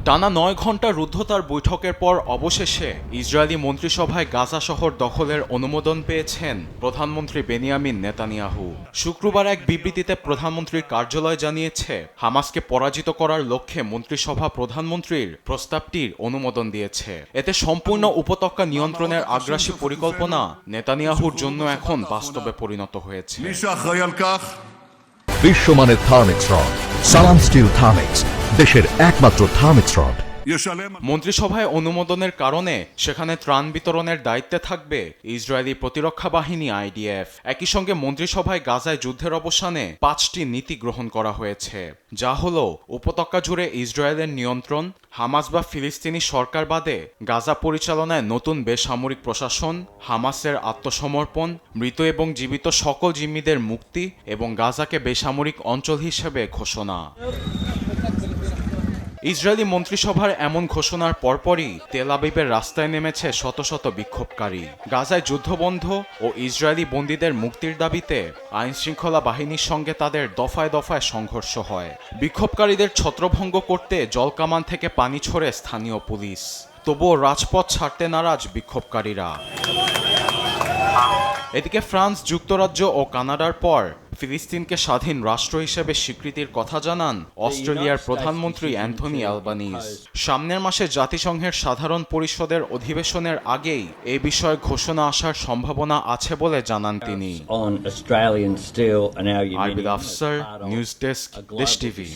টানা ৯ ঘণ্টা রুদ্ধতার বৈঠকের পর অবশেষে ইসরায়েলি মন্ত্রিসভায় গাজা শহর দখলের অনুমোদন পেয়েছেন প্রধানমন্ত্রী বেনিয়ামিন নেতানিয়াহু। শুক্রবার এক বিবৃতিতে প্রধানমন্ত্রীর কার্যালয় জানিয়েছে, হামাসকে পরাজিত করার লক্ষ্যে মন্ত্রিসভা প্রধানমন্ত্রীর প্রস্তাবটির অনুমোদন দিয়েছে। এতে সম্পূর্ণ উপত্যকা নিয়ন্ত্রণের আগ্রাসী পরিকল্পনা নেতানিয়াহুর জন্য এখন বাস্তবে পরিণত হয়েছে। বিশ্বমানের থার্মিক্স রড, সালাম স্টিল থার্মিক্স, দেশের একমাত্র থার্মিক্স রড। মন্ত্রিসভায় অনুমোদনের কারণে সেখানে ত্রাণ বিতরণের দায়িত্বে থাকবে ইসরায়েলি প্রতিরক্ষা বাহিনী IDF। একই সঙ্গে মন্ত্রিসভায় গাজায় যুদ্ধের অবসানে 5টি নীতি গ্রহণ করা হয়েছে, যা হল উপত্যকা জুড়ে ইসরায়েলের নিয়ন্ত্রণ, হামাস বা ফিলিস্তিনি সরকার বাদে গাজা পরিচালনায় নতুন বেসামরিক প্রশাসন, হামাসের আত্মসমর্পণ, মৃত এবং জীবিত সকল জিম্মিদের মুক্তি এবং গাজাকে বেসামরিক অঞ্চল হিসেবে ঘোষণা। ইসরায়েলি মন্ত্রিসভার এমন ঘোষণার পরপরই তেল আবিবের রাস্তায় নেমেছে শত শত বিক্ষোভকারী। গাজায় যুদ্ধবন্ধ ও ইসরায়েলি বন্দীদের মুক্তির দাবিতে আইনশৃঙ্খলা বাহিনীর সঙ্গে তাদের দফায় দফায় সংঘর্ষ হয়। বিক্ষোভকারীদের ছত্রভঙ্গ করতে জলকামান থেকে পানি ছোড়ে স্থানীয় পুলিশ। তবুও রাজপথ ছাড়তে নারাজ বিক্ষোভকারীরা। এদিকে ফ্রান্স, যুক্তরাজ্য ও কানাডার পর ফিলিস্তিনকে স্বাধীন রাষ্ট্র হিসেবে স্বীকৃতির কথা জানান অস্ট্রেলিয়ার প্রধানমন্ত্রী অ্যান্থনি অ্যালবানিজ। সামনের মাসে জাতিসংঘের সাধারণ পরিষদের অধিবেশনের আগেই এই বিষয়ে ঘোষণা আসার সম্ভাবনা আছে বলে জানান তিনি। আরবিল আফসার, নিউজ ডেস্ক, দেশ টিভি।